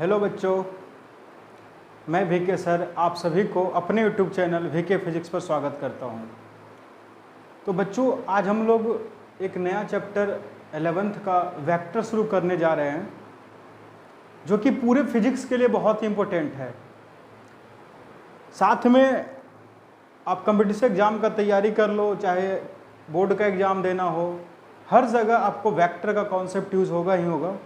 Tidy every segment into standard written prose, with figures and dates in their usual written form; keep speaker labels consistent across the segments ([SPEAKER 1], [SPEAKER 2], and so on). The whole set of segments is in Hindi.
[SPEAKER 1] हेलो बच्चों, मैं वीके सर आप सभी को अपने यूट्यूब चैनल वीके फिजिक्स पर स्वागत करता हूं। तो बच्चों, आज हम लोग एक नया चैप्टर 11th का वेक्टर शुरू करने जा रहे हैं, जो कि पूरे फिजिक्स के लिए बहुत ही इम्पोर्टेंट है। साथ में आप कंपटीशन एग्ज़ाम का तैयारी कर लो, चाहे बोर्ड का एग्ज़ाम देना हो, हर जगह आपको वेक्टर का कॉन्सेप्ट यूज़ होगा ही होगा।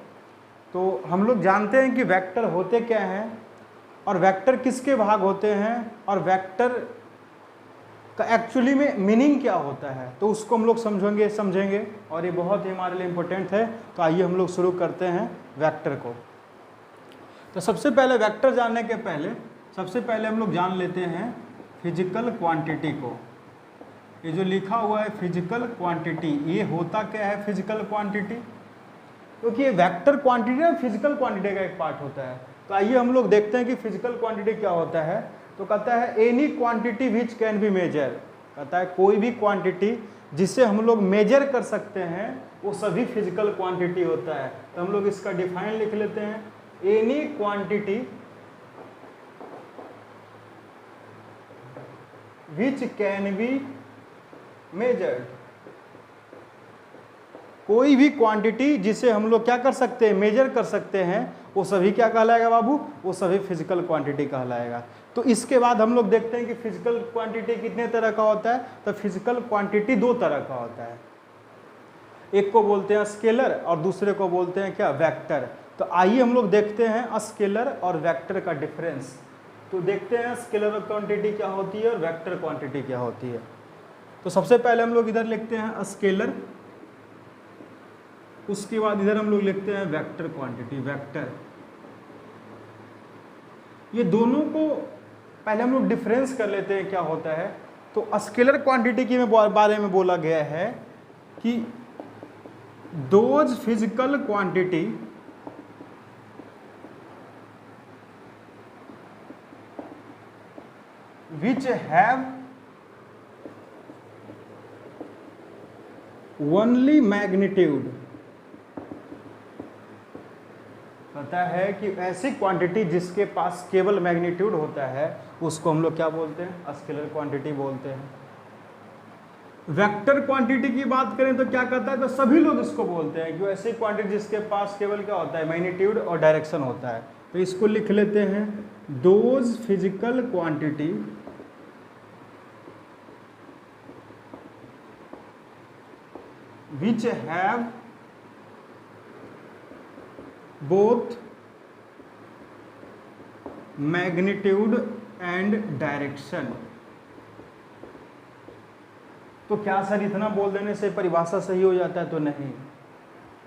[SPEAKER 1] तो हम लोग जानते हैं कि वेक्टर होते क्या हैं और वेक्टर किसके भाग होते हैं और वेक्टर का एक्चुअली में मीनिंग क्या होता है, तो उसको हम लोग समझेंगे और ये बहुत ही हमारे लिए इम्पोर्टेंट है। तो आइए हम लोग शुरू करते हैं वेक्टर को। तो सबसे पहले वेक्टर जानने के पहले सबसे पहले हम लोग जान लेते हैं फिजिकल क्वांटिटी को। ये जो लिखा हुआ है फिजिकल क्वांटिटी, ये होता क्या है फिजिकल क्वांटिटी? क्योंकि ये वेक्टर क्वांटिटी है, फिजिकल क्वांटिटी का एक पार्ट होता है। तो आइए हम लोग देखते हैं कि फिजिकल क्वांटिटी क्या होता है। तो कहता है any quantity which can be measure, कहता है कोई भी क्वांटिटी जिसे हम लोग मेजर कर सकते हैं वो सभी फिजिकल क्वांटिटी होता है। तो हम लोग इसका डिफाइन लिख लेते हैं, any quantity which can be measured, कोई भी क्वांटिटी जिसे हम लोग क्या कर सकते हैं, मेजर कर सकते हैं, वो सभी क्या कहलाएगा बाबू? वो सभी फिजिकल क्वांटिटी कहलाएगा। तो इसके बाद हम लोग देखते हैं कि फिजिकल क्वांटिटी कितने तरह का होता है। तो फिजिकल क्वांटिटी दो तरह का होता है, एक को बोलते हैं स्केलर और दूसरे को बोलते हैं क्या, वेक्टर। तो आइए हम लोग देखते हैं स्केलर और वेक्टर का डिफरेंस। तो देखते हैं स्केलर क्वांटिटी क्या होती है और वेक्टर क्वांटिटी क्या होती है। तो सबसे पहले हम लोग इधर लिखते हैं स्केलर, उसके बाद इधर हम लोग लिखते हैं वेक्टर क्वांटिटी, वेक्टर। ये दोनों को पहले हम लोग डिफरेंस कर लेते हैं क्या होता है। तो स्केलर क्वांटिटी के बारे में बोला गया है कि those physical quantity which have only magnitude, पता है कि ऐसी क्वांटिटी जिसके पास केवल मैग्नीट्यूड होता है उसको हम लोग क्या बोलते हैं, स्केलर क्वांटिटी बोलते हैं। वेक्टर क्वांटिटी की बात करें तो क्या कहता है, तो सभी लोग इसको बोलते हैं कि ऐसी क्वांटिटी जिसके पास केवल क्या होता है, मैग्नीट्यूड और डायरेक्शन होता है। तो इसको लिख लेते हैं, those physical quantity which have both magnitude and direction। तो क्या सर इतना बोल देने से परिभाषा सही हो जाता है? तो नहीं,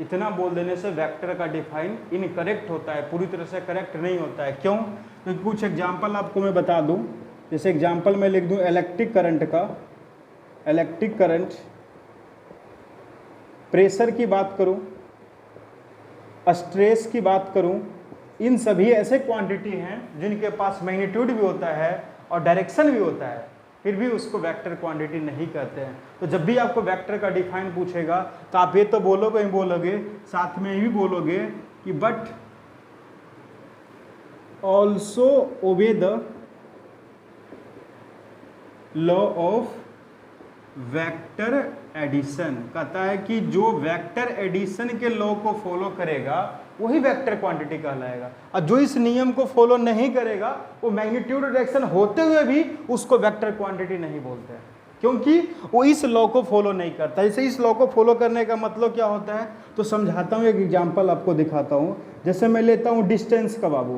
[SPEAKER 1] इतना बोल देने से वेक्टर का डिफाइन इनकरेक्ट होता है, पूरी तरह से करेक्ट नहीं होता है। क्यों? क्योंकि कुछ एग्जाम्पल आपको मैं बता दूं। जैसे एग्जाम्पल मैं लिख दूं इलेक्ट्रिक करंट का, इलेक्ट्रिक करंट, प्रेशर की बात करूं, स्ट्रेस की बात करूं, इन सभी ऐसे क्वांटिटी हैं जिनके पास मैग्नीट्यूड भी होता है और डायरेक्शन भी होता है, फिर भी उसको वेक्टर क्वांटिटी नहीं कहते हैं। तो जब भी आपको वेक्टर का डिफाइन पूछेगा तो आप ये तो बोलोगे ही बोलोगे, साथ में ये भी बोलोगे कि but also obey the law of vector addition, कहता है कि जो वेक्टर एडिशन के लॉ को फॉलो करेगा वही वेक्टर क्वांटिटी कहलाएगा, और जो इस नियम को फॉलो नहीं करेगा वो मैग्नीट्यूड डायरेक्शन होते हुए भी उसको वेक्टर क्वांटिटी नहीं बोलते हैं, क्योंकि वो इस लॉ को फॉलो नहीं करता। जैसे इस लॉ को फॉलो करने का मतलब क्या होता है, तो समझाता हूँ, एक एग्जाम्पल आपको दिखाता हूँ। जैसे मैं लेता हूँ डिस्टेंस का बाबू,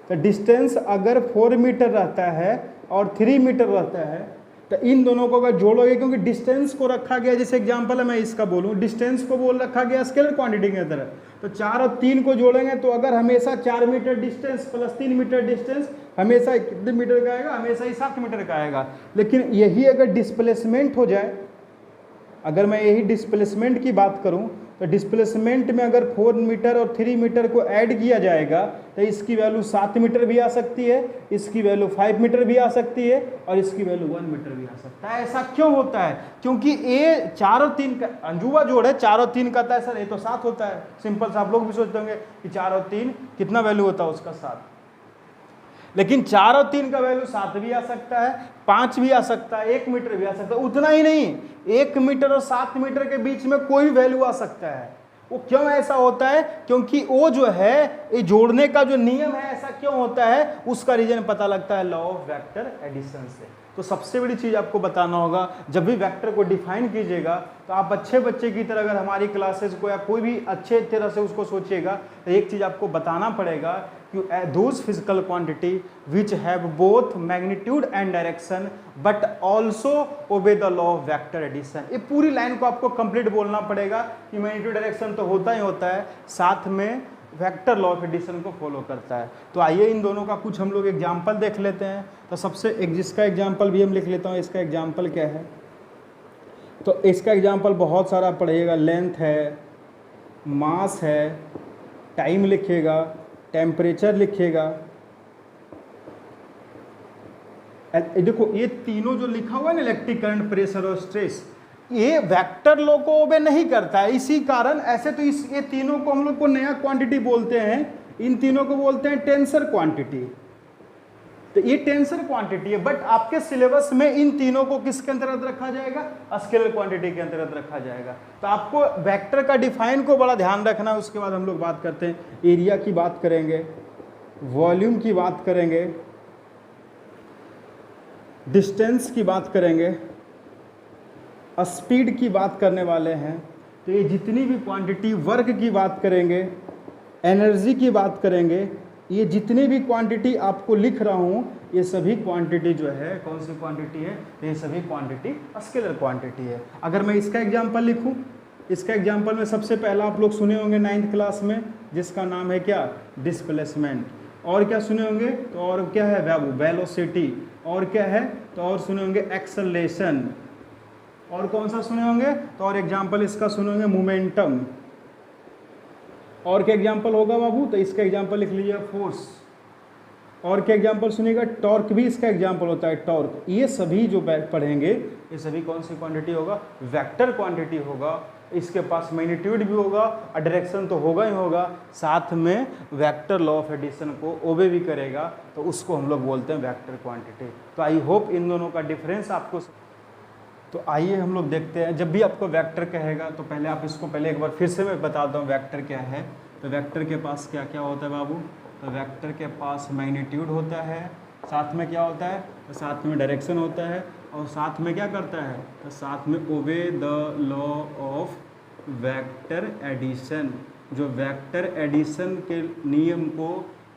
[SPEAKER 1] तो डिस्टेंस अगर 4 मीटर रहता है और 3 मीटर रहता है तो इन दोनों को अगर जोड़ोगे, क्योंकि डिस्टेंस को रखा गया, जैसे एग्जांपल है मैं इसका बोलूं, डिस्टेंस को बोल रखा गया स्केलर क्वांटिटी की तरह, तो 4 और 3 को जोड़ेंगे तो अगर हमेशा 4 metre distance plus 3 metre distance हमेशा कितने मीटर का आएगा, हमेशा ही 7 मीटर का आएगा। लेकिन यही अगर डिस्प्लेसमेंट हो जाए, अगर मैं यही डिस्प्लेसमेंट की बात करूं तो डिस्प्लेसमेंट में अगर 4 मीटर और 3 मीटर को ऐड किया जाएगा तो इसकी वैल्यू 7 मीटर भी आ सकती है, इसकी वैल्यू 5 मीटर भी आ सकती है और इसकी वैल्यू 1 मीटर भी आ सकता है। ऐसा क्यों होता है? क्योंकि ये 4 और 3 का अंजुआ जोड़ है, 4 और 3 का था सर, ये तो 7 होता है। सिंपल सा आप लोग भी सोचते होंगे कि 4 और 3 कितना वैल्यू होता है उसका, 7। लेकिन 4 और 3 का वैल्यू 7 भी आ सकता है, 5 भी आ सकता है, 1 मीटर भी आ सकता है। उतना ही नहीं, 1 मीटर और 7 मीटर के बीच में कोई भी वैल्यू आ सकता है। वो क्यों ऐसा होता है? क्योंकि वो जो है ये जोड़ने का जो नियम है, ऐसा क्यों होता है उसका रीजन पता लगता है लॉ ऑफ वेक्टर एडिशन से। तो सबसे बड़ी चीज आपको बताना होगा, जब भी वेक्टर को डिफाइन कीजिएगा तो आप अच्छे बच्चे की तरह अगर हमारी क्लासेस को या कोई भी अच्छे तरह से उसको सोचिएगा तो एक चीज आपको बताना पड़ेगा कि those physical quantity which have both magnitude and direction but also obey the law of vector addition. ये पूरी लाइन को आपको कंप्लीट बोलना पड़ेगा कि मैग्नीट्यूड डायरेक्शन तो होता ही होता है, साथ में वेक्टर लॉ ऑफ एडिशन को फॉलो करता है। तो आइए इन दोनों का कुछ हम लोग एग्जाम्पल देख लेते हैं। तो सबसे एक जिसका एग्जाम्पल भी हम लिख लेता हूँ, इसका एग्जाम्पल क्या है। तो इसका एग्जाम्पल बहुत सारा पढ़िएगा, लेंथ है, मास है, टाइम लिखिएगा, टेम्परेचर लिखिएगा। देखो ये तीनों जो लिखा हुआ है ना, इलेक्ट्रिक करंट, प्रेशर और स्ट्रेस, ये वेक्टर लॉ को ओबे नहीं करता है। इसी कारण ऐसे तो ये तीनों को हम लोग को नया क्वांटिटी बोलते हैं, इन तीनों को बोलते हैं टेंसर क्वांटिटी। तो ये टेंसर क्वांटिटी है, बट आपके सिलेबस में इन तीनों को किसके अंतर्गत रखा जाएगा? स्केलर क्वांटिटी के अंतर्गत रखा जाएगा। तो आपको वेक्टर का डिफाइन को बड़ा ध्यान रखना है। उसके बाद हम लोग बात करते हैं, एरिया की बात करेंगे, वॉल्यूम की बात करेंगे, डिस्टेंस की बात करेंगे, स्पीड की बात करने वाले हैं। तो ये जितनी भी क्वांटिटी, वर्क की बात करेंगे, एनर्जी की बात करेंगे, ये जितनी भी क्वांटिटी आपको लिख रहा हूँ, ये सभी क्वांटिटी जो है कौन सी क्वांटिटी है? ये सभी क्वांटिटी स्केलर क्वांटिटी है। अगर मैं इसका एग्जांपल लिखूँ, इसका एग्जांपल में सबसे पहला आप लोग सुने होंगे 9th क्लास में, जिसका नाम है क्या? डिस्प्लेसमेंट। और क्या सुने होंगे? तो और क्या है? वेलोसिटी। और क्या है? तो और सुने होंगे एक्सेलरेशन। और कौन सा सुने होंगे? तो और एग्जाम्पल इसका सुने होंगे मोमेंटम। और क्या एग्जाम्पल होगा बाबू? तो इसका एग्जाम्पल लिख लीजिए फोर्स। और क्या एग्जाम्पल सुनिएगा? टॉर्क भी इसका एग्जाम्पल होता है, टॉर्क। ये सभी जो पढ़ेंगे ये सभी कौन सी क्वांटिटी होगा? वेक्टर क्वांटिटी होगा। इसके पास मैग्नीट्यूड भी होगा और डायरेक्शन तो होगा ही होगा, साथ में वेक्टर लॉ ऑफ एडिशन को ओबे भी करेगा, तो उसको हम लोग बोलते हैं वेक्टर क्वांटिटी। तो आई होप इन दोनों का डिफरेंस आपको। तो आइए हम लोग देखते हैं, जब भी आपको वेक्टर कहेगा तो पहले आप इसको पहले एक बार फिर से मैं बताता हूँ वेक्टर क्या है। तो वेक्टर के पास क्या क्या होता है बाबू? तो वेक्टर के पास मैग्नीट्यूड होता है, साथ में क्या होता है? तो साथ में डायरेक्शन होता है, और साथ में क्या करता है? तो साथ में obey the law of vector addition. जो वेक्टर एडिशन के नियम को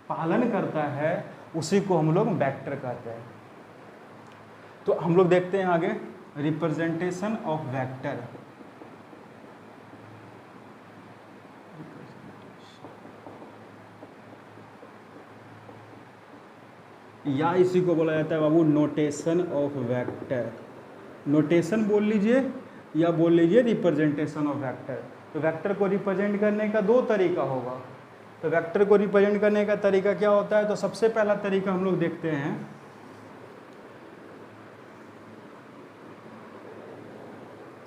[SPEAKER 1] पालन करता है उसी को हम लोग वेक्टर कहते हैं। तो हम लोग देखते हैं आगे, रिप्रेजेंटेशन ऑफ वेक्टर। या इसी को बोला जाता है बाबू नोटेशन ऑफ वेक्टर। नोटेशन बोल लीजिए या बोल लीजिए रिप्रेजेंटेशन ऑफ वेक्टर। तो वेक्टर को रिप्रेजेंट करने का दो तरीका होगा। तो वेक्टर को रिप्रेजेंट करने का तरीका क्या होता है? तो सबसे पहला तरीका हम लोग देखते हैं,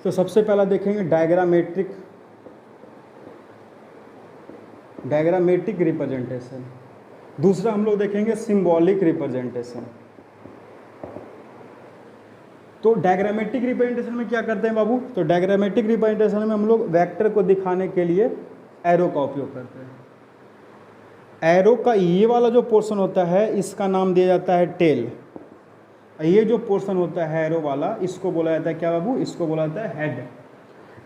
[SPEAKER 1] तो सबसे पहला देखेंगे डायग्रामेट्रिक रिप्रेजेंटेशन। दूसरा हम लोग देखेंगे सिंबॉलिक रिप्रेजेंटेशन। तो डायग्रामेट्रिक रिप्रेजेंटेशन में क्या करते हैं बाबू? तो डायग्रामेट्रिक रिप्रेजेंटेशन में हम लोग वेक्टर को दिखाने के लिए एरो का उपयोग करते हैं। एरो का ये वाला जो पोर्शन होता है इसका नाम दिया जाता है टेल। ये जो पोर्शन होता है एरो वाला, इसको बोला जाता है क्या बाबू? इसको बोला जाता है हेड।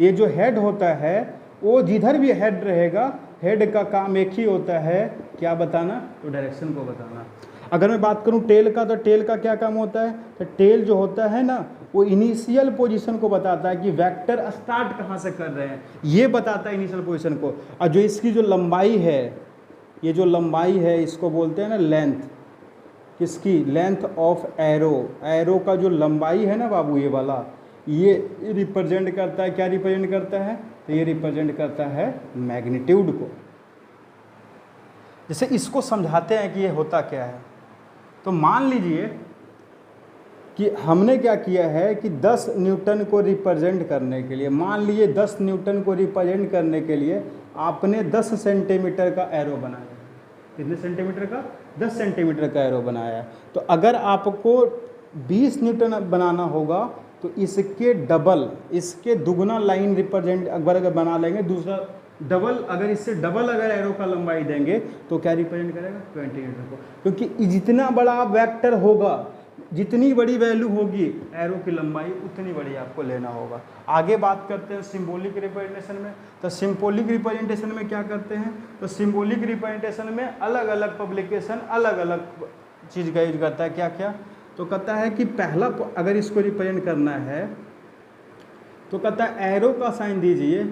[SPEAKER 1] ये जो हेड होता है वो जिधर भी हेड रहेगा, हेड का काम एक ही होता है, क्या बताना? तो डायरेक्शन को बताना। अगर मैं बात करूं टेल का, तो टेल का क्या काम होता है? तो टेल जो होता है ना, वो इनिशियल पोजीशन को बताता है कि वेक्टर स्टार्ट कहां से कर रहे हैं, ये बताता है इनिशियल पोजीशन को। और जो इसकी जो लंबाई है, ये जो लंबाई है इसको बोलते हैं ना लेंथ। किसकी? Length of arrow. एरो का जो लंबाई है ना बाबू, ये वाला, ये रिप्रेजेंट करता है, क्या रिप्रेजेंट करता है? तो ये रिप्रेजेंट करता है मैग्नीट्यूड को। जैसे इसको समझाते हैं कि ये होता क्या है। तो मान लीजिए कि हमने क्या किया है कि 10 न्यूटन को रिप्रेजेंट करने के लिए, मान लीजिए 10 न्यूटन को रिप्रेजेंट करने के लिए आपने 10 सेंटीमीटर का एरो बनाया। कितने सेंटीमीटर का? 10 सेंटीमीटर का एरो बनाया। तो अगर आपको 20 न्यूटन बनाना होगा तो इसके डबल, इसके दुगना लाइन रिप्रेजेंट अगर बना लेंगे, दूसरा डबल, अगर इससे डबल अगर एरो का लंबाई देंगे तो क्या रिप्रेजेंट करेगा? 20 न्यूटन को। क्योंकि जितना बड़ा वेक्टर होगा, जितनी बड़ी वैल्यू होगी एरो की लंबाई, उतनी बड़ी आपको लेना होगा। आगे बात करते हैं सिंबॉलिक रिप्रेजेंटेशन में। तो सिंबॉलिक रिप्रेजेंटेशन में क्या करते हैं? तो सिंबॉलिक रिप्रेजेंटेशन में अलग अलग पब्लिकेशन अलग अलग चीज़ का यूज करता है। क्या क्या? तो कहता है कि पहला अगर इसको रिप्रेजेंट करना है तो कहता है एरो का साइन दीजिए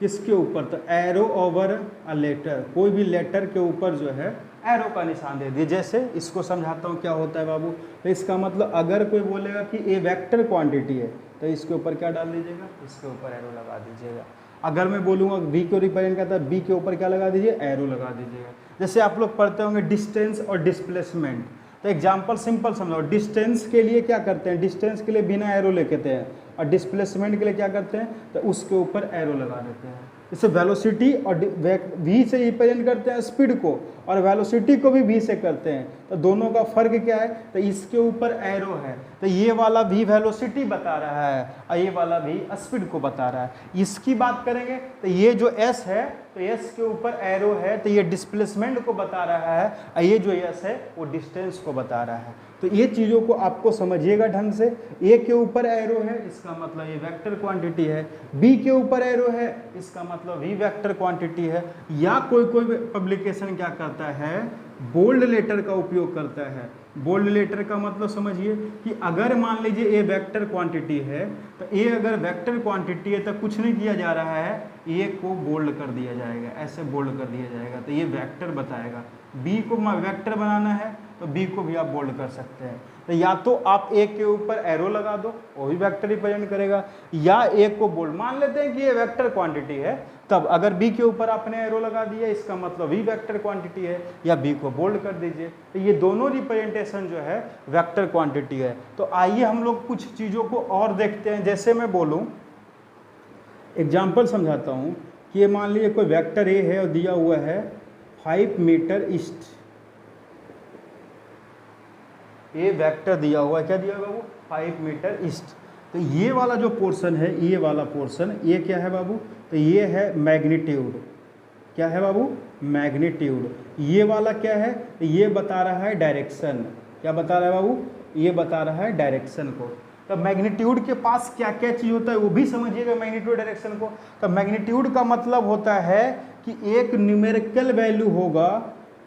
[SPEAKER 1] किसके ऊपर? तो एरो ओवर अ लेटर, कोई भी लेटर के ऊपर जो है एरो का निशान दे दिए। जैसे इसको समझाता हूँ क्या होता है बाबू। तो इसका मतलब अगर कोई बोलेगा कि ए वेक्टर क्वांटिटी है तो इसके ऊपर क्या डाल दीजिएगा? इसके ऊपर एरो लगा दीजिएगा। अगर मैं बोलूँगा बी को रिप्रेजेंट करता है, बी के ऊपर क्या लगा दीजिए? एरो लगा दीजिएगा। जैसे आप लोग पढ़ते होंगे डिस्टेंस और डिस्प्लेसमेंट। तो एग्जाम्पल सिंपल समझो। डिस्टेंस के लिए क्या करते हैं? डिस्टेंस के लिए बिना एरो लेते हैं, और डिस्प्लेसमेंट के लिए क्या करते हैं? तो उसके ऊपर एरो लगा देते हैं। जैसे वेलोसिटी और वी से रिप्रेजेंट करते हैं स्पीड को, और वेलोसिटी को भी वी से करते हैं। तो दोनों का फर्क क्या है? तो इसके ऊपर एरो है तो ये वाला वी वेलोसिटी बता रहा है और ये वाला वी स्पीड को बता रहा है। इसकी बात करेंगे तो ये जो एस है तो एस के ऊपर एरो है तो ये डिस्प्लेसमेंट को बता रहा है, और ये जो एस है वो डिस्टेंस को बता रहा है। तो ये चीज़ों को आपको समझिएगा ढंग से। ए के ऊपर एरो है इसका मतलब ये वेक्टर क्वांटिटी है, बी के ऊपर एरो है इसका मतलब वी वेक्टर क्वांटिटी है। या कोई कोई पब्लिकेशन क्या करता है? बोल्ड लेटर का उपयोग करता है। बोल्ड लेटर का मतलब समझिए कि अगर मान लीजिए ए वेक्टर क्वांटिटी है तो ए अगर वेक्टर क्वांटिटी है तो कुछ नहीं किया जा रहा है, ए को बोल्ड कर दिया जाएगा, ऐसे बोल्ड कर दिया जाएगा तो ये वेक्टर बताएगा। बी को वेक्टर बनाना है तो बी को भी आप बोल्ड कर सकते हैं। तो या तो आप ए के ऊपर एरो लगा दो, वो भी वेक्टर रिप्रेजेंट करेगा, या ए को बोल्ड मान लेते हैं कि ये वेक्टर क्वांटिटी है, तब अगर बी के ऊपर आपने एरो लगा दिया इसका मतलब वी वेक्टर क्वांटिटी है, या बी को बोल्ड कर दीजिए। तो ये दोनों रिप्रेजेंटेशन जो है वेक्टर क्वांटिटी है। तो आइए हम लोग कुछ चीज़ों को और देखते हैं। जैसे मैं बोलूँ, एग्जाम्पल समझाता हूँ कि ये मान लीजिए कोई वेक्टर ए है और दिया हुआ है 5 मीटर ईस्ट। ये वेक्टर दिया हुआ है, क्या दिया हुआ है वो? 5 मीटर ईस्ट। तो ये वाला जो पोर्शन है, ये वाला पोर्शन, ये क्या है बाबू? तो ये है मैग्नीट्यूड। क्या है बाबू? मैग्नीट्यूड। ये वाला क्या है? तो ये बता रहा है डायरेक्शन। क्या बता रहा है बाबू? ये बता रहा है डायरेक्शन को। तो मैग्नीट्यूड के पास क्या क्या चीज़ होता है वो भी समझिएगा मैग्नीट्यूड डायरेक्शन को। तो मैग्नीट्यूड का मतलब होता है कि एक न्यूमेरिकल वैल्यू होगा,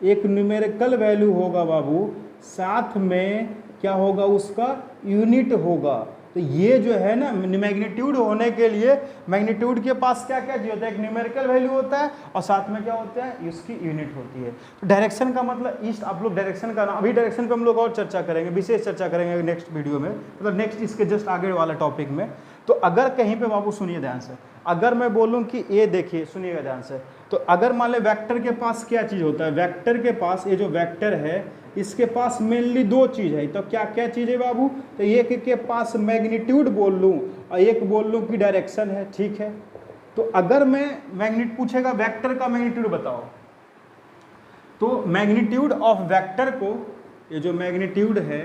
[SPEAKER 1] एक न्यूमेरिकल वैल्यू होगा बाबू, साथ में क्या होगा? उसका यूनिट होगा। तो ये जो है ना मैग्नीट्यूड होने के लिए मैग्नीट्यूड के पास क्या क्या चीज़ होता है? एक न्यूमेरिकल वैल्यू होता है और साथ में क्या होता है? इसकी यूनिट होती है। तो डायरेक्शन का मतलब ईस्ट, आप लोग डायरेक्शन का नाम, अभी डायरेक्शन पे हम लोग और चर्चा करेंगे, विशेष चर्चा करेंगे नेक्स्ट वीडियो में, मतलब नेक्स्ट इसके जस्ट आगे वाला टॉपिक में। तो अगर कहीं पे बाबू सुनिए ध्यान से, अगर मैं बोलूँ कि ए देखिए, सुनिएगा ध्यान से, तो अगर मान ले वेक्टर के पास क्या चीज़ होता है? वेक्टर के पास, ये जो वेक्टर है इसके पास मेनली दो चीज़ है। तो क्या क्या चीज़ है बाबू? तो एक के पास मैग्नीट्यूड बोल लूँ और एक बोल लूँ कि डायरेक्शन है, ठीक है। तो अगर मैं मैग्नीट्यूड पूछेगा वेक्टर का मैग्नीट्यूड बताओ, तो मैग्नीट्यूड ऑफ वेक्टर को, ये जो मैग्नीट्यूड है,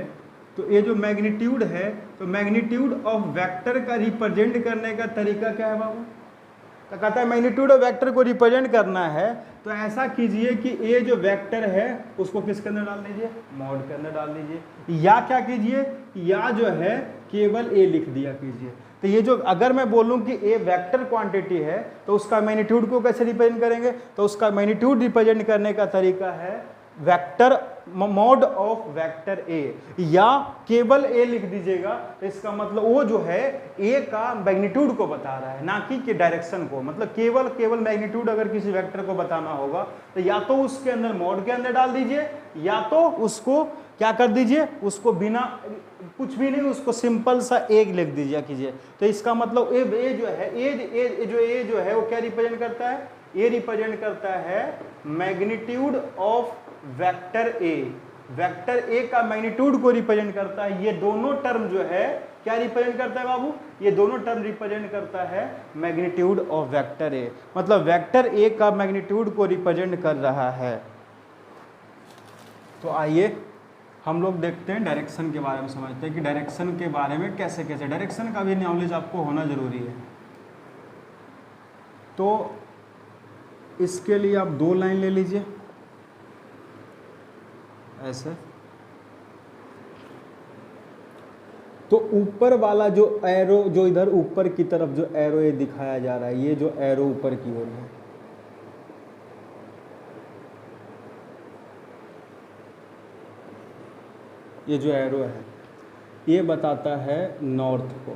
[SPEAKER 1] तो ये जो मैग्नीट्यूड है, तो मैग्नीट्यूड ऑफ वेक्टर का रिप्रेजेंट करने का तरीका क्या है बाबू? तो कहता है मैग्नीट्यूड ऑफ वेक्टर को रिप्रेजेंट करना है तो ऐसा कीजिए कि ये जो वेक्टर है उसको किसके अंदर डाल दीजिए? मॉड के अंदर डाल दीजिए। या क्या कीजिए? या जो है केवल ए लिख दिया कीजिए। तो ये जो, अगर मैं बोलूं कि ए वेक्टर क्वांटिटी है तो उसका मैग्नीट्यूड को कैसे रिप्रेजेंट करेंगे? तो उसका मैग्नीट्यूड रिप्रेजेंट करने का तरीका है vector mod of vector A, या केवल ए लिख दीजिएगा। तो इसका मतलब वो जो है ए का मैग्नीट्यूड को बता रहा है, ना कि डायरेक्शन को। मतलब केवल मैग्नीट्यूड अगर किसी वेक्टर को बताना होगा तो या तो उसके अंदर मॉड के अंदर डाल दीजिए, या तो उसको क्या कर दीजिए, उसको बिना कुछ भी नहीं, उसको सिंपल सा एक लिख दीजिए कीजिए। तो इसका मतलब ए जो है ए जो है वो क्या रिप्रेजेंट करता है, ए रिप्रेजेंट करता है magnitude of vector A. Vector A का मैग्नीट्यूड को रिप्रेजेंट करता है। ये दोनों टर्म जो है क्या रिप्रेजेंट करता है बाबू, ये दोनों टर्म रिप्रेजेंट करता है मैग्नीट्यूड ऑफ वेक्टर ए। मतलब वेक्टर ए का मैग्नीट्यूड को रिप्रेजेंट कर रहा है। तो आइए हम लोग देखते हैं डायरेक्शन के बारे में, समझते हैं कि डायरेक्शन के बारे में कैसे कैसे, डायरेक्शन का भी नॉलेज आपको होना जरूरी है। तो इसके लिए आप 2 लाइन ले लीजिए ऐसे। तो ऊपर वाला जो एरो, जो इधर ऊपर की तरफ जो एरो ये दिखाया जा रहा है, ये जो एरो ऊपर की ओर है, ये जो एरो है ये बताता है नॉर्थ को।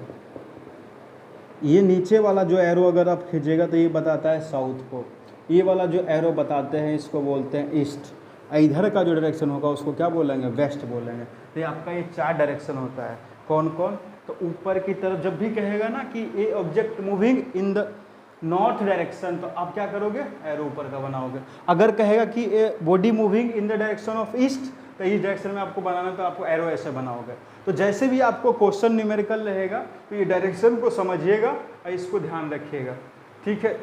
[SPEAKER 1] ये नीचे वाला जो एरो अगर आप खींचेगा तो ये बताता है साउथ को। ये वाला जो एरो बताते हैं इसको बोलते हैं ईस्ट। इधर का जो डायरेक्शन होगा उसको क्या बोलेंगे, वेस्ट बोलेंगे। तो ये आपका ये 4 डायरेक्शन होता है। कौन कौन, तो ऊपर की तरफ जब भी कहेगा ना कि ए object moving in the north direction, तो आप क्या करोगे, एरो ऊपर का बनाओगे। अगर कहेगा कि a body moving in the direction of east, तो इस डायरेक्शन में आपको बनाना, तो आपको एरो ऐसे बनाओगे। तो जैसे भी आपको क्वेश्चन न्यूमेरिकल रहेगा तो ये डायरेक्शन को समझिएगा और इसको ध्यान रखिएगा, ठीक है।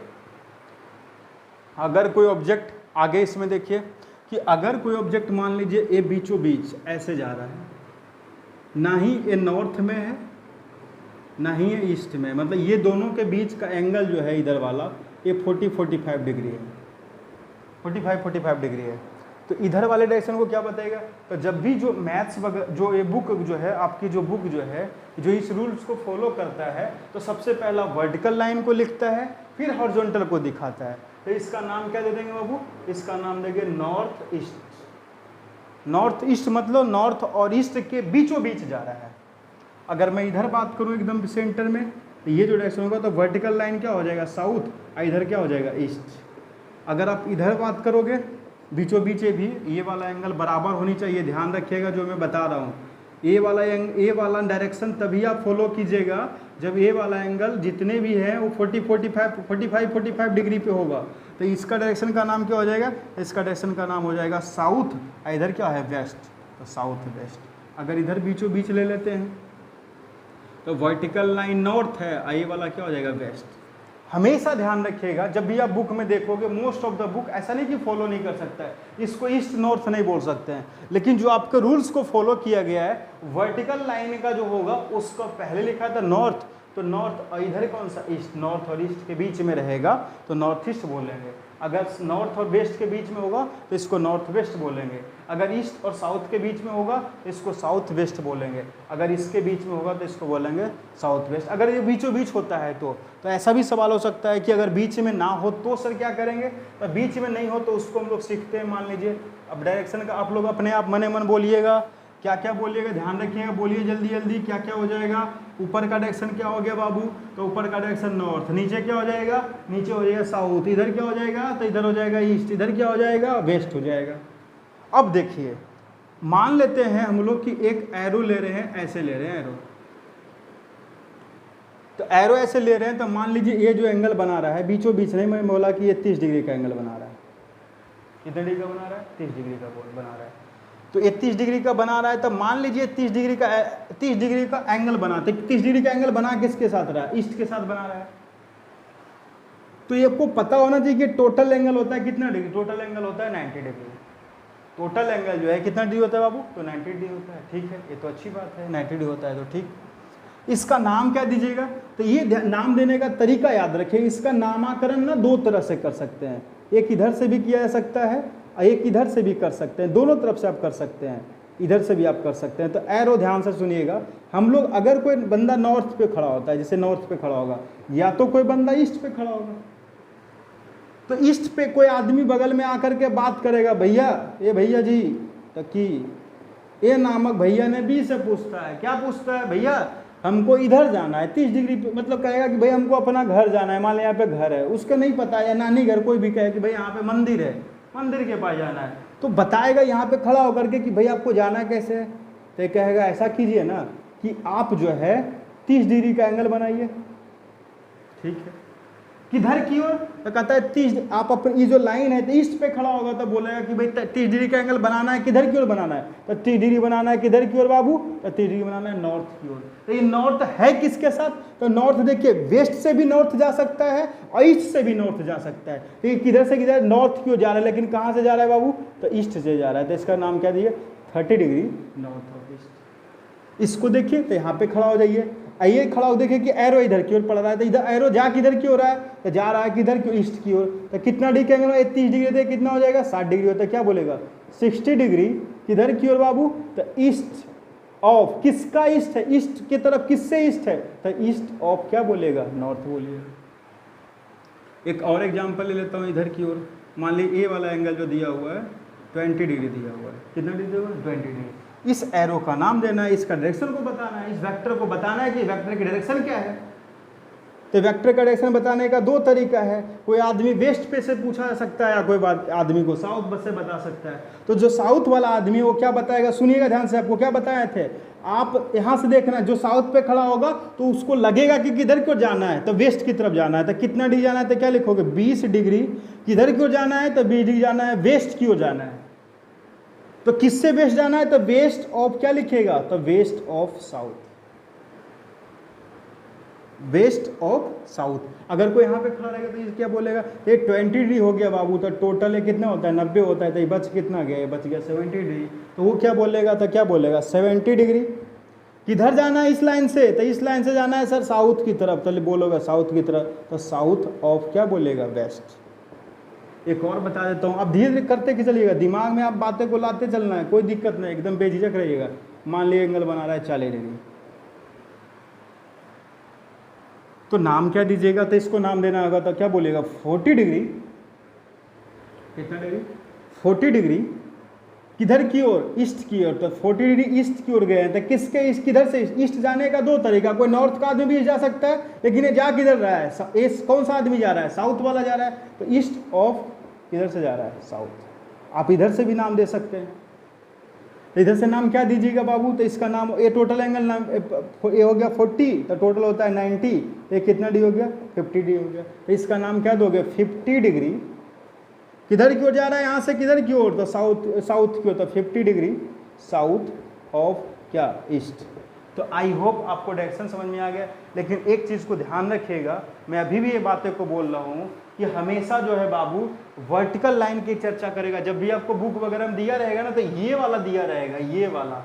[SPEAKER 1] अगर कोई ऑब्जेक्ट, आगे इसमें देखिए कि अगर कोई ऑब्जेक्ट मान लीजिए ए बीचों बीच ऐसे जा रहा है, ना ही ये नॉर्थ में है ना ही ये ईस्ट में, मतलब ये दोनों के बीच का एंगल जो है इधर वाला ये 40-45 डिग्री है, 45-45 डिग्री है। तो इधर वाले डायरेक्शन को क्या बताएगा, तो जब भी जो मैथ्स वगैरह जो ये बुक जो है आपकी, जो बुक जो है जो इस रूल्स को फॉलो करता है, तो सबसे पहला वर्टिकल लाइन को लिखता है, फिर हॉरिजॉन्टल को दिखाता है। तो इसका नाम क्या दे देंगे बाबू, इसका नाम देंगे नॉर्थ ईस्ट। नॉर्थ ईस्ट मतलब नॉर्थ और ईस्ट के बीचों बीच जा रहा है। अगर मैं इधर बात करूं एकदम सेंटर में, तो ये जो डायरेक्शन होगा तो वर्टिकल लाइन क्या हो जाएगा, साउथ, और इधर क्या हो जाएगा, ईस्ट। अगर आप इधर बात करोगे बीचों बीच भी, ये वाला एंगल बराबर होनी चाहिए, ध्यान रखिएगा जो मैं बता रहा हूँ। ए वाला डायरेक्शन तभी आप फॉलो कीजिएगा जब ए वाला एंगल जितने भी हैं वो 45 डिग्री पे होगा। तो इसका डायरेक्शन का नाम क्या हो जाएगा, इसका डायरेक्शन का नाम हो जाएगा साउथ, इधर क्या है, वेस्ट, तो साउथ वेस्ट। अगर इधर बीचों बीच ले लेते हैं तो वर्टिकल लाइन नॉर्थ है, ये वाला क्या हो जाएगा, वेस्ट। हमेशा ध्यान रखिएगा जब भी आप बुक में देखोगे, मोस्ट ऑफ द बुक ऐसा नहीं कि फॉलो नहीं कर सकता है, इसको ईस्ट नॉर्थ नहीं बोल सकते हैं, लेकिन जो आपके रूल्स को फॉलो किया गया है, वर्टिकल लाइन का जो होगा उसको पहले लिखा था नॉर्थ, तो नॉर्थ, और इधर कौन सा, ईस्ट। नॉर्थ और ईस्ट के बीच में रहेगा तो नॉर्थ ईस्ट बोलेंगे। अगर नॉर्थ और वेस्ट के बीच में होगा तो इसको नॉर्थ वेस्ट बोलेंगे। अगर ईस्ट और साउथ के बीच में होगा तो इसको साउथ वेस्ट बोलेंगे। अगर इसके बीच में होगा तो इसको बोलेंगे साउथ वेस्ट। अगर ये बीचों बीच होता है तो ऐसा भी सवाल हो सकता है कि अगर बीच में ना हो तो सर क्या करेंगे, तो बीच में नहीं हो तो उसको हम लोग सीखते हैं। मान लीजिए अब डायरेक्शन का आप लोग अपने आप मने मन बोलिएगा, क्या क्या बोलिएगा, ध्यान रखिएगा, बोलिए जल्दी जल्दी, क्या क्या हो जाएगा। ऊपर का डायरेक्शन क्या हो गया बाबू, तो ऊपर का डायरेक्शन नॉर्थ, नीचे क्या हो जाएगा, नीचे हो जाएगा साउथ, इधर क्या हो जाएगा, तो इधर हो जाएगा ईस्ट, इधर क्या हो जाएगा, वेस्ट हो जाएगा। अब देखिए मान लेते हैं हम लोग कि एक एरो ले रहे हैं, ऐसे ले रहे हैं एरो, तो एरो ऐसे ले रहे हैं, तो मान लीजिए ये जो एंगल बना रहा है बीचों बीच नहीं, मैं बोला कि ये 30 डिग्री का एंगल बना रहा है। कितने डिग्री का बना रहा है, 30 डिग्री का बना रहा है। तो 31 डिग्री का बना रहा है, तो मान लीजिए 30 डिग्री का एंगल बनाते, 30 डिग्री का एंगल बना किसके साथ रहा है, ईस्ट के साथ बना रहा है। तो ये आपको पता होना चाहिए कि टोटल एंगल होता है कितना डिग्री, टोटल एंगल होता है 90 डिग्री। टोटल एंगल जो है कितना डिग्री होता है बाबू, तो 90 डिग्री होता है। ठीक है, ये तो अच्छी बात है, 90 डिग्री होता है तो ठीक। इसका नाम क्या दीजिएगा, तो ये नाम देने का तरीका याद रखिए। इसका नामाकरण ना 2 तरह से कर सकते हैं, एक इधर से भी किया जा सकता है और एक इधर से भी कर सकते हैं, दोनों तरफ से आप कर सकते हैं, इधर से भी आप कर सकते हैं। तो एरो ध्यान से सुनिएगा, हम लोग अगर कोई बंदा नॉर्थ पे खड़ा होता है, जैसे नॉर्थ पे खड़ा होगा, या तो कोई बंदा ईस्ट पे खड़ा होगा, तो ईस्ट पे कोई आदमी बगल में आकर के बात करेगा, भैया ये भैया जी, तो कि ए नामक भैया ने बी से पूछता है, क्या पूछता है, भैया हमको इधर जाना है 30 डिग्री पे, मतलब कहेगा कि भाई हमको अपना घर जाना है, मान लो यहाँ पे घर है, उसको नहीं पता, या नानी घर कोई भी कहे कि भाई यहाँ पे मंदिर है, मंदिर के पास जाना है, तो बताएगा यहाँ पे खड़ा होकर के कि भाई आपको जाना कैसे है, तो कहेगा ऐसा कीजिए ना कि आप जो है 30 डिग्री का एंगल बनाइए। ठीक है, किधर की ओर, तो कहता है 30, आप अपनी ये जो लाइन है तो ईस्ट पे खड़ा होगा तो बोलेगा कि भाई 30 डिग्री का एंगल बनाना है, किधर की ओर बनाना है, तो 30 डिग्री बनाना है किधर की ओर बाबू, तो 30 डिग्री बनाना है नॉर्थ की ओर। तो ये नॉर्थ है किसके साथ, तो नॉर्थ देखिए वेस्ट से भी नॉर्थ जा सकता है और ईस्ट से भी नॉर्थ जा सकता है। तो ये किधर से किधर, नॉर्थ की ओर जा रहा है, लेकिन कहाँ से जा रहा है बाबू, तो ईस्ट से जा रहा है। तो इसका नाम क्या दिया, 30 डिग्री नॉर्थ ऑफ ईस्ट। इसको देखिए तो यहाँ पे खड़ा हो जाइए, आइए खड़ा हो, देखिए कि एरो इधर की ओर पड़ रहा है, तो इधर एरो जा किधर की ओर है, तो जा रहा है किधर की, ईस्ट की ओर। तो कितना डिग्री एंगल है, 30 डिग्री थे, कितना हो जाएगा 60 डिग्री होता है, क्या बोलेगा 60 डिग्री किधर की ओर बाबू, तो ईस्ट ऑफ, किसका ईस्ट है, ईस्ट की तरफ, किससे ईस्ट है, तो ईस्ट ऑफ क्या बोलेगा, नॉर्थ बोलिएगा। एक और एग्जाम्पल ले लेता हूँ इधर की ओर, मान ली ए वाला एंगल जो दिया हुआ है 20 डिग्री दिया हुआ है, कितना डिग्री दिया हुआ है 20 डिग्री। इस एरो का नाम देना है, इसका डायरेक्शन को बताना है, इस वेक्टर को बताना है कि वेक्टर की डायरेक्शन क्या है। तो वेक्टर का डायरेक्शन बताने का दो तरीका है, कोई आदमी वेस्ट पे से पूछा जा सकता है या कोई आदमी को साउथ बस से बता सकता है। तो जो साउथ वाला आदमी वो क्या बताएगा, सुनिएगा ध्यान से, आपको क्या बताए थे, आप यहाँ से देखना, जो साउथ पे खड़ा होगा तो उसको लगेगा कि किधर की ओर जाना है, तो वेस्ट की तरफ जाना है। तो कितना डिग्री जाना है, तो क्या लिखोगे 20 डिग्री, किधर की ओर जाना है, तो 20 डिग्री जाना है, वेस्ट की ओर जाना है। तो किससे वेस्ट जाना है, तो वेस्ट ऑफ क्या लिखेगा, तो west of south, west of south. अगर कोई यहाँ पे खड़ा रहेगा तो ये क्या बोलेगा, ये 20 डिग्री हो गया बाबू, तो टोटल ये कितना होता है 90 होता है, तो ये बच कितना गया, ये बच गया 70 डिग्री। तो वो क्या बोलेगा, तो क्या बोलेगा 70 डिग्री। किधर जाना है इस लाइन से, तो इस लाइन से जाना है सर साउथ की तरफ, तो बोलोगा साउथ की तरफ, तो साउथ ऑफ क्या बोलेगा वेस्ट। एक और बता देता हूँ, आप धीरे धीरे करते कि चलिएगा, दिमाग में आप बातें को लाते चलना है, कोई दिक्कत नहीं, एकदम बेझिझक रहिएगा। मान लीजिए एंगल बना रहा है 40 डिग्री, तो नाम क्या दीजिएगा, तो इसको नाम देना होगा, तो क्या बोलेगा 40 डिग्री, कितना डिग्री 40 डिग्री किधर की ओर, ईस्ट की ओर। तो 40 डिग्री ईस्ट की ओर गए हैं, तो किसके ईस्ट, किधर से ईस्ट जाने का दो तरीका, कोई नॉर्थ का आदमी भी जा सकता है, लेकिन ये जा किधर रहा है, कौन सा आदमी जा रहा है, साउथ वाला जा रहा है, तो ईस्ट ऑफ किधर से जा रहा है, साउथ। आप इधर से भी नाम दे सकते हैं, इधर से नाम क्या दीजिएगा बाबू, तो इसका नाम, ये टोटल एंगल नाम ये हो गया 40, तो टोटल होता है 90, ये कितना डी हो गया 50 डी हो गया। तो इसका नाम क्या दोगे 50 डिग्री, किधर की ओर जा रहा है, यहाँ से किधर की ओर, तो साउथ की ओर, तो 50 डिग्री साउथ ऑफ क्या, ईस्ट। तो आई होप आपको डायरेक्शन समझ में आ गया। लेकिन एक चीज़ को ध्यान रखिएगा, मैं अभी भी ये बातें को बोल रहा हूँ कि हमेशा जो है बाबू वर्टिकल लाइन की चर्चा करेगा। जब भी आपको बुक वगैरह में दिया रहेगा ना, तो ये वाला दिया रहेगा, ये वाला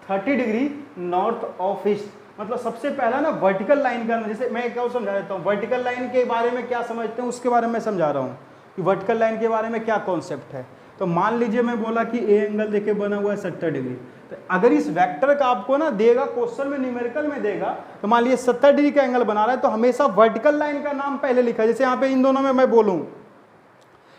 [SPEAKER 1] 30 डिग्री नॉर्थ ऑफ ईस्ट, मतलब सबसे पहला ना वर्टिकल लाइन का, जैसे मैं क्या समझा देता हूँ, वर्टिकल लाइन के बारे में क्या समझते हैं उसके बारे में समझा रहा हूँ कि वर्टिकल लाइन के बारे में क्या कॉन्सेप्ट है। तो मान लीजिए मैं बोला कि ए एंगल देखे बना हुआ है 70 डिग्री, तो अगर इस वेक्टर का आपको ना देगा क्वेश्चन में, न्यूमेरिकल में देगा, तो मान लीजिए 70 डिग्री का एंगल बना रहा है, तो हमेशा वर्टिकल लाइन का नाम पहले लिखा है। जैसे यहाँ पे इन दोनों में मैं बोलूँ,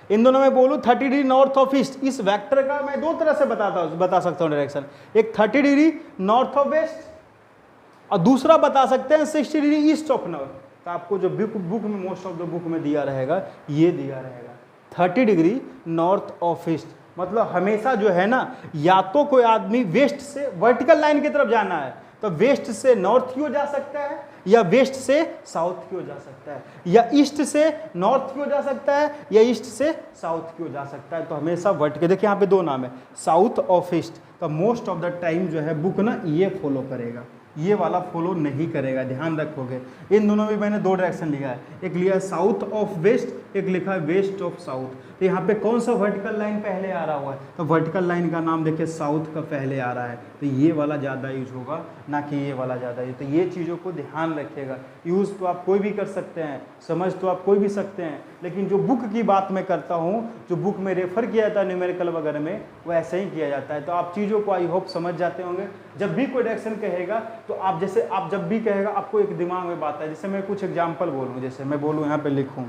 [SPEAKER 1] 30 डिग्री नॉर्थ ऑफ ईस्ट, इस वेक्टर का मैं दो तरह से बता सकता हूँ डायरेक्शन, एक 30 डिग्री नॉर्थ ऑफ वेस्ट और दूसरा बता सकते हैं 60 डिग्री ईस्ट ऑफ नॉर्थ। तो आपको जो बुक में मोस्ट ऑफ द बुक में दिया रहेगा, ये दिया रहेगा 30 डिग्री नॉर्थ ऑफ ईस्ट, मतलब हमेशा जो है ना, या तो कोई आदमी वेस्ट से वर्टिकल लाइन की तरफ जाना है तो वेस्ट से नॉर्थ की ओर जा सकता है, या वेस्ट से साउथ की ओर जा सकता है, या ईस्ट से नॉर्थ की ओर जा सकता है, या ईस्ट से साउथ की ओर जा सकता है। तो हमेशा वर्टिकल, देखिए यहाँ पे दो नाम है, साउथ ऑफ ईस्ट। तो मोस्ट ऑफ द टाइम जो है बुक ना ये फॉलो करेगा, ये वाला फॉलो नहीं करेगा, ध्यान रखोगे। इन दोनों में मैंने दो डायरेक्शन लिखा है, एक लिया है साउथ ऑफ वेस्ट, एक लिखा है वेस्ट ऑफ साउथ। तो यहाँ पे कौन सा वर्टिकल लाइन पहले आ रहा हुआ है, तो वर्टिकल लाइन का नाम देखिए साउथ का पहले आ रहा है, तो ये वाला ज़्यादा यूज होगा, ना कि ये वाला ज़्यादा यूज। तो ये चीज़ों को ध्यान रखिएगा। यूज़ तो आप कोई भी कर सकते हैं, समझ तो आप कोई भी सकते हैं, लेकिन जो बुक की बात मैं करता हूँ, जो बुक में रेफर किया जाता है न्यूमेरिकल वगैरह में, वो ऐसे ही किया जाता है। तो आप चीज़ों को आई होप समझ जाते होंगे। जब भी कोई डायरेक्शन कहेगा तो आप जैसे, आप जब भी कहेगा आपको एक दिमाग में बात है, जैसे मैं कुछ एग्जाम्पल बोलूँ, जैसे मैं बोलूँ यहाँ पे लिखूँ,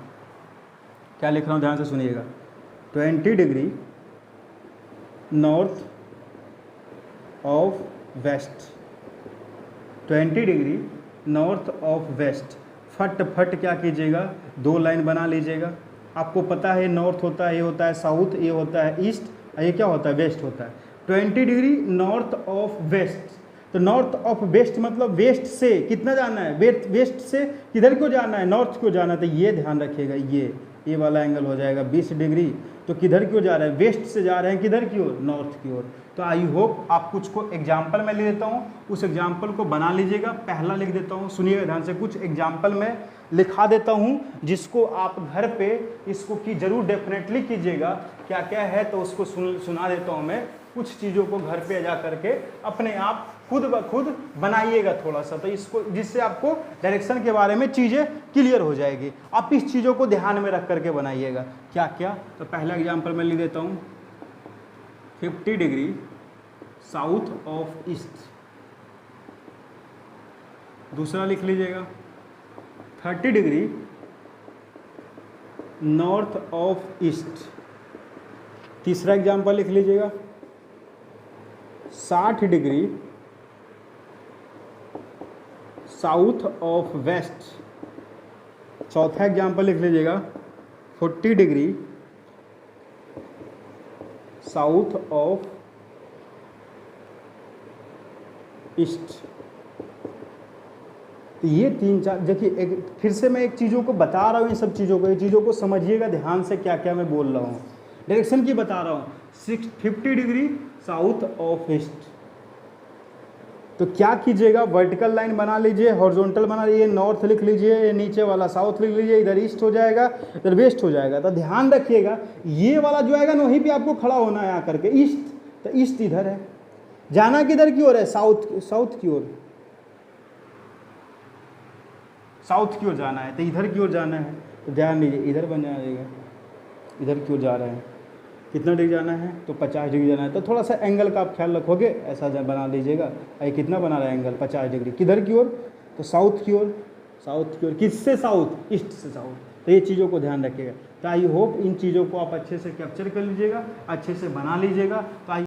[SPEAKER 1] क्या लिख रहा हूँ ध्यान से सुनिएगा, 20 degree north of west, 20 degree north of west. फट फट क्या कीजिएगा, दो लाइन बना लीजिएगा। आपको पता है नॉर्थ होता है, ये होता है साउथ, ये होता है ईस्ट, ये क्या होता है, वेस्ट होता है। 20 डिग्री नॉर्थ ऑफ वेस्ट, तो नॉर्थ ऑफ वेस्ट मतलब वेस्ट से कितना जाना है, वेस्ट से किधर को जाना है, नॉर्थ को जाना है। तो ये ध्यान रखिएगा, ये वाला एंगल हो जाएगा 20 डिग्री। तो किधर क्यों जा रहे हैं, वेस्ट से जा रहे हैं किधर की ओर, नॉर्थ की ओर। तो आई होप आप कुछ को एग्जाम्पल में ले देता हूँ, उस एग्जाम्पल को बना लीजिएगा। पहला लिख देता हूँ, सुनिएगा ध्यान से, कुछ एग्जाम्पल में लिखा देता हूँ जिसको आप घर पे इसको की जरूर डेफिनेटली कीजिएगा। क्या क्या है तो उसको सुना देता हूँ मैं। कुछ चीज़ों को घर पे जा करके अपने आप खुद ब खुद बनाइएगा थोड़ा सा, तो इसको जिससे आपको डायरेक्शन के बारे में चीज़ें क्लियर हो जाएगी। आप इस चीज़ों को ध्यान में रख करके बनाइएगा। क्या क्या, तो पहला एग्जाम्पल मैं लिख देता हूँ, 50 डिग्री साउथ ऑफ ईस्ट। दूसरा लिख लीजिएगा 30 डिग्री नॉर्थ ऑफ ईस्ट। तीसरा एग्जाम्पल लिख लीजिएगा 60 डिग्री साउथ ऑफ वेस्ट। चौथा एग्जाम्पल लिख लीजिएगा 40 डिग्री साउथ ऑफ ईस्ट। ये 3-4 देखिए, फिर से मैं एक चीज़ों को बता रहा हूँ, इन सब चीज़ों को, ये चीज़ों को समझिएगा ध्यान से, क्या क्या मैं बोल रहा हूँ, डायरेक्शन की बता रहा हूँ। 50 डिग्री साउथ ऑफ ईस्ट। तो क्या कीजिएगा, वर्टिकल लाइन बना लीजिए, हॉरिजॉन्टल बना लीजिए, नॉर्थ लिख लीजिए, ये नीचे वाला साउथ लिख लीजिए, इधर ईस्ट हो जाएगा, इधर वेस्ट हो जाएगा। तो ध्यान रखिएगा, ये वाला जो आएगा ना वहीं पे आपको खड़ा होना है आकर के, ईस्ट। तो ईस्ट इधर है, जाना किधर की ओर है, साउथ की ओर, साउथ की ओर जाना है, तो इधर की ओर जाना है। तो ध्यान दीजिए, इधर बन जाएगा, इधर की ओर जा रहे हैं, कितना डिग्री जाना है, तो 50 डिग्री जाना है। तो थोड़ा सा एंगल का आप ख्याल रखोगे, ऐसा बना लीजिएगा। ये कितना बना रहा है एंगल, 50 डिग्री, किधर की ओर, तो साउथ की ओर, साउथ की ओर, किससे साउथ, ईस्ट से साउथ। तो ये चीज़ों को ध्यान रखिएगा। तो आई होप इन चीज़ों को आप अच्छे से कैप्चर कर लीजिएगा, अच्छे से बना लीजिएगा। तो आई